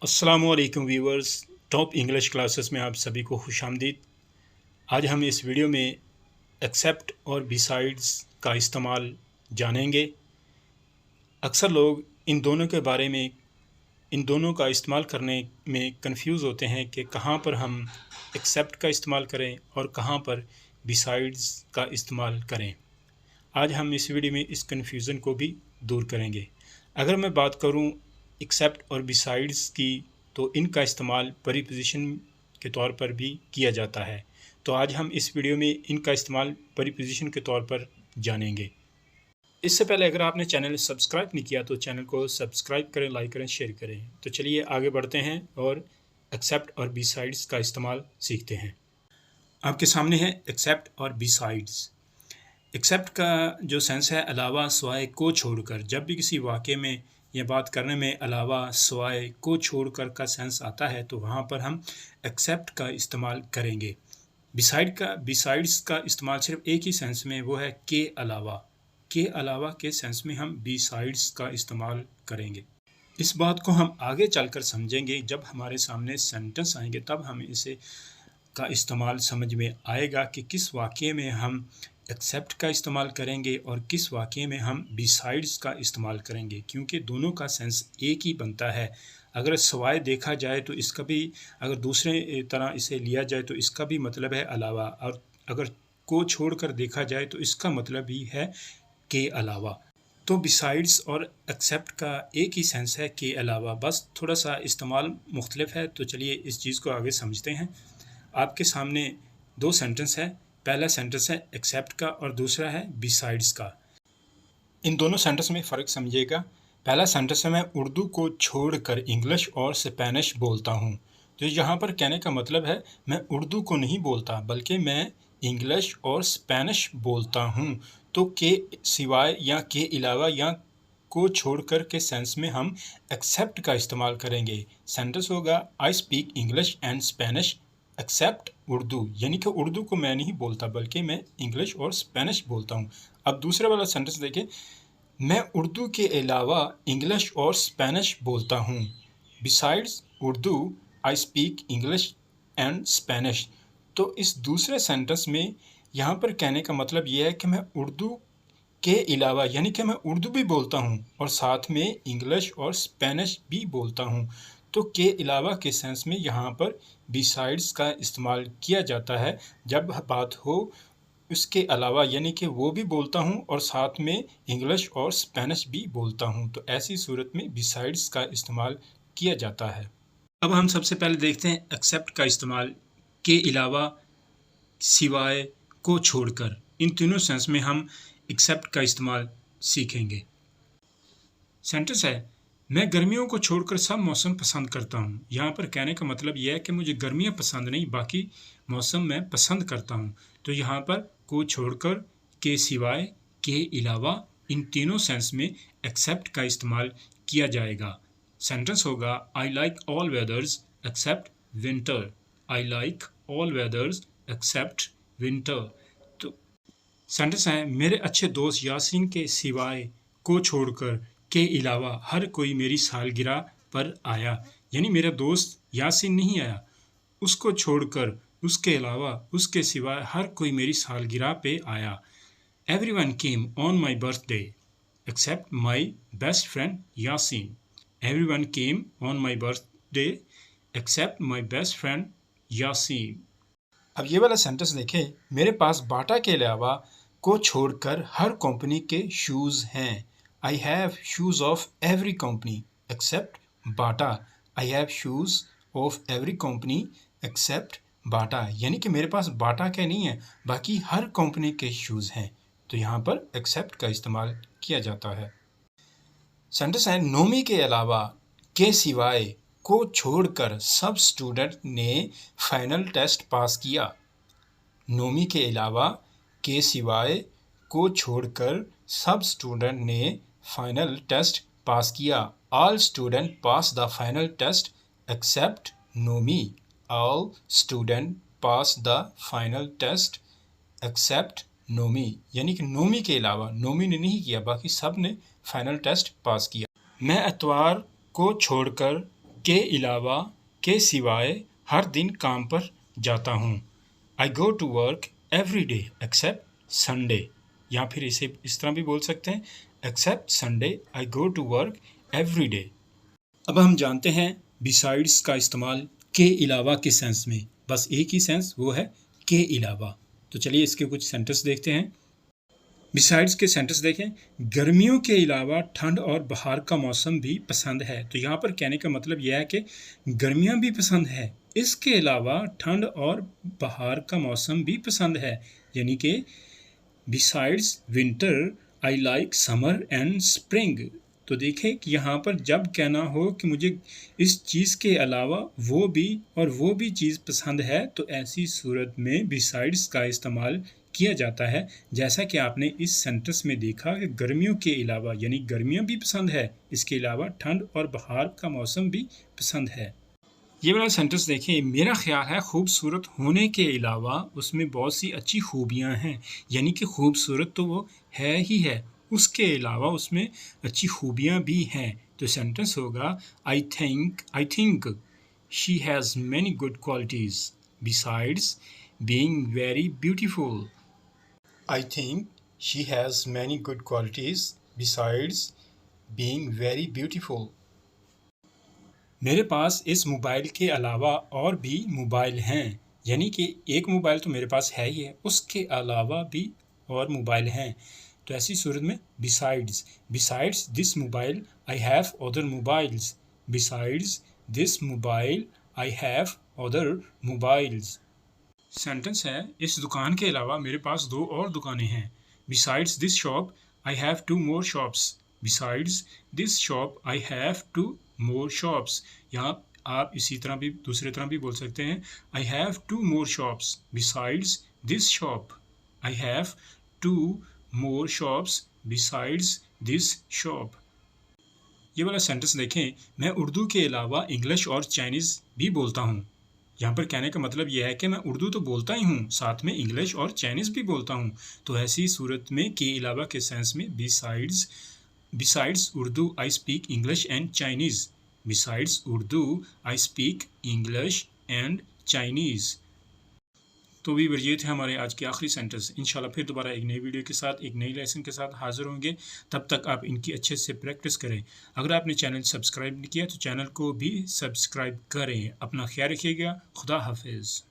السلام علیکم viewers, top English classes میں آپ سبھی کو خوش آمدید۔ آج ہم اس ویڈیو میں ایکسیپٹ اور بیسائڈز کا استعمال جانیں گے۔ اکثر لوگ ان دونوں کے بارے میں ان دونوں کا استعمال کرنے میں کنفیوز ہوتے ہیں کہ کہاں پر ہم ایکسیپٹ کا استعمال کریں اور کہاں پر بیسائڈز کا استعمال کریں۔ آج ہم اس ویڈیو میں اس کنفیوژن کو بھی دور کریں گے۔ اگر میں بات کروں ایکسیپٹ اور بیسائڈز کی، تو ان کا استعمال پریپوزیشن کے طور پر بھی کیا جاتا ہے۔ تو آج ہم اس ویڈیو میں ان کا استعمال پریپوزیشن کے طور پر جانیں گے۔ اس سے پہلے اگر آپ نے چینل سبسکرائب نہیں کیا تو چینل کو سبسکرائب کریں، لائک کریں، شیئر کریں۔ تو چلیے آگے بڑھتے ہیں اور ایکسیپٹ اور بیسائڈز کا استعمال سیکھتے ہیں۔ آپ کے سامنے ہے ایکسیپٹ اور بیسائڈز۔ ایکسیپٹ کا جو سینس ہے علاوہ سوائے کو چھوڑ کر، جب بھی کسی واقعے میں یا بات کرنے میں علاوہ سوائے کو چھوڑ کر کا سینس آتا ہے تو وہاں پر ہم ایکسیپٹ کا استعمال کریں گے۔ بیسائڈز کا استعمال صرف ایک ہی سینس میں، وہ ہے کے علاوہ کے سینس میں ہم بیسائڈز کا استعمال کریں گے۔ اس بات کو ہم آگے چل کر سمجھیں گے، جب ہمارے سامنے سینٹنس آئیں گے تب ہمیں اسے کا استعمال سمجھ میں آئے گا کہ کس واقعے میں ہم ایکسیپٹ کا استعمال کریں گے اور کس واقعے میں ہم بیسائڈز کا استعمال کریں گے، کیونکہ دونوں کا سینس ایک ہی بنتا ہے۔ اگر سوائے دیکھا جائے تو اس کا بھی، اگر دوسرے طرح اسے لیا جائے تو اس کا بھی مطلب ہے علاوہ، اور اگر کو چھوڑ کر دیکھا جائے تو اس کا مطلب ہی ہے کے علاوہ۔ تو بیسائڈز اور ایکسیپٹ کا ایک ہی سینس ہے کے علاوہ، بس تھوڑا سا استعمال مختلف ہے۔ تو چلیے اس چیز کو آگے سمجھتے ہیں۔ آپ کے سامنے دو سینٹنس ہے، پہلا سینٹنس ہے ایکسیپٹ کا اور دوسرا ہے بیسائڈز کا۔ ان دونوں سینٹنس میں فرق سمجھے گا۔ پہلا سینٹنس ہے میں اردو کو چھوڑ کر انگلش اور اسپینش بولتا ہوں۔ تو یہاں پر کہنے کا مطلب ہے میں اردو کو نہیں بولتا بلکہ میں انگلش اور اسپینش بولتا ہوں۔ تو کے سوائے یا کے علاوہ یا کو چھوڑ کر کے سینس میں ہم ایکسیپٹ کا استعمال کریں گے۔ سینٹنس ہوگا آئی speak English and Spanish accept Urdu, یعنی کہ اردو کو میں نہیں بولتا بلکہ میں انگلش اور اسپینش بولتا ہوں۔ اب دوسرا والا سینٹنس دیکھیں، میں اردو کے علاوہ انگلش اور اسپینش بولتا ہوں۔ Besides Urdu I speak English and Spanish. تو اس دوسرے سینٹنس میں یہاں پر کہنے کا مطلب یہ ہے کہ میں اردو کے علاوہ، یعنی کہ میں اردو بھی بولتا ہوں اور ساتھ میں انگلش اور اسپینش بھی بولتا ہوں۔ تو کے علاوہ کے سینس میں یہاں پر بیسائڈز کا استعمال کیا جاتا ہے جب بات ہو اس کے علاوہ، یعنی کہ وہ بھی بولتا ہوں اور ساتھ میں انگلش اور اسپینش بھی بولتا ہوں، تو ایسی صورت میں بیسائڈز کا استعمال کیا جاتا ہے۔ اب ہم سب سے پہلے دیکھتے ہیں ایکسیپٹ کا استعمال کے علاوہ، سوائے، کو چھوڑ کر۔ ان تینوں سینس میں ہم ایکسیپٹ کا استعمال سیکھیں گے۔ سینٹنس ہے میں گرمیوں کو چھوڑ کر سب موسم پسند کرتا ہوں۔ یہاں پر کہنے کا مطلب یہ ہے کہ مجھے گرمیاں پسند نہیں، باقی موسم میں پسند کرتا ہوں۔ تو یہاں پر کو چھوڑ کر، کے سوائے، کے علاوہ، ان تینوں سینس میں ایکسیپٹ کا استعمال کیا جائے گا۔ سینٹنس ہوگا I like all weathers except winter. I like all weathers except winter. تو سینٹنس ہے میرے اچھے دوست یاسین کے سوائے، کو چھوڑ کر، کے علاوہ ہر کوئی میری سالگرہ پر آیا، یعنی میرا دوست یاسین نہیں آیا، اس کو چھوڑ کر، اس کے علاوہ، اس کے سوائے ہر کوئی میری سالگرہ پہ آیا۔ Everyone came on my birthday except my best friend Yasin. Everyone came on my birthday except my best friend Yasin. اب یہ والا سینٹنس دیکھیں، میرے پاس باٹا کے علاوہ کو چھوڑ کر ہر کمپنی کے شوز ہیں۔ I have shoes of every company except Bata. I have shoes of every company except Bata. یعنی کہ میرے پاس باٹا کے نہیں ہیں، باقی ہر کمپنی کے شوز ہیں۔ تو یہاں پر ایکسیپٹ کا استعمال کیا جاتا ہے۔ سینٹنس ہے نومی کے علاوہ، کے سوائے، کو چھوڑ کر سب اسٹوڈنٹ نے فائنل ٹیسٹ پاس کیا۔ نومی کے علاوہ، کے سوائے، کو چھوڑ کر سب اسٹوڈنٹ نے فائنل ٹیسٹ پاس کیا۔ All students pass the final test except Navami. All students pass the final test except Navami, یعنی کہ نومی کے علاوہ، نومی نے نہیں کیا، باقی سب نے فائنل ٹیسٹ پاس کیا۔ میں اتوار کو چھوڑ کر کے علاوہ کے سوائے ہر دن کام پر جاتا ہوں. I go to work every day except Sunday. یا پھر اسے اس طرح بھی بول سکتے ہیں except Sunday I go to work every day. اب ہم جانتے ہیں besides کا استعمال کے علاوہ کے سینس میں. بس ایک ہی سینس وہ ہے کے علاوہ. تو چلیے اس کے کچھ سینٹنس دیکھتے ہیں. بیسائڈس کے سینٹنس دیکھیں. گرمیوں کے علاوہ ٹھنڈ اور بہار کا موسم بھی پسند ہے. تو یہاں پر کہنے کا مطلب یہ ہے کہ گرمیاں بھی پسند ہے، اس کے علاوہ ٹھنڈ اور بہار کا موسم بھی پسند ہے. یعنی کہ besides winter I like summer and spring. تو دیکھیں کہ یہاں پر جب کہنا ہو کہ مجھے اس چیز کے علاوہ وہ بھی چیز پسند ہے تو ایسی صورت میں بیسائڈس کا استعمال کیا جاتا ہے. جیسا کہ آپ نے اس سینٹنس میں دیکھا کہ گرمیوں کے علاوہ یعنی گرمیاں بھی پسند ہے، اس کے علاوہ ٹھنڈ اور بہار کا موسم بھی پسند ہے. یہ والا سینٹنس دیکھیں. میرا خیال ہے خوبصورت ہونے کے علاوہ اس میں بہت سی اچھی خوبیاں ہیں. یعنی کہ خوبصورت تو وہ ہے ہی ہے، اس کے علاوہ اس میں اچھی خوبیاں بھی ہیں. تو سینٹنس ہوگا I think she has many good qualities besides being very beautiful. I think she has many good qualities besides being very beautiful. میرے پاس اس موبائل کے علاوہ اور بھی موبائل ہیں. یعنی کہ ایک موبائل تو میرے پاس ہے ہی ہے، اس کے علاوہ بھی اور موبائل ہیں. تو ایسی صورت میں besides this mobile I have other mobiles. Besides this mobile I have other mobiles. Sentence ہے اس دکان کے علاوہ میرے پاس 2 اور دکانیں ہیں. Besides this shop I have 2 more shops. Besides this shop I have 2 more shops. یہاں آپ اسی طرح بھی دوسرے طرح بھی بول سکتے ہیں I have 2 more shops. Besides this shop I have 2 more shops besides this shop. یہ والا سینٹنس دیکھیں. میں اردو کے علاوہ انگلش اور چائنیز بھی بولتا ہوں. یہاں پر کہنے کا مطلب یہ ہے کہ میں اردو تو بولتا ہی ہوں، ساتھ میں انگلش اور چائنیز بھی بولتا ہوں. تو ایسی صورت میں کے علاوہ کے سینس میں besides Urdu I speak English and Chinese. Besides Urdu I speak English and Chinese. تو بھی یہ تھے ہمارے آج کے آخری سینٹنس. انشاءاللہ پھر دوبارہ ایک نئی ویڈیو کے ساتھ ایک نئی لیسن کے ساتھ حاضر ہوں گے. تب تک آپ ان کی اچھے سے پریکٹس کریں. اگر آپ نے چینل سبسکرائب نہیں کیا تو چینل کو بھی سبسکرائب کریں. اپنا خیال رکھیے گا. خدا حافظ.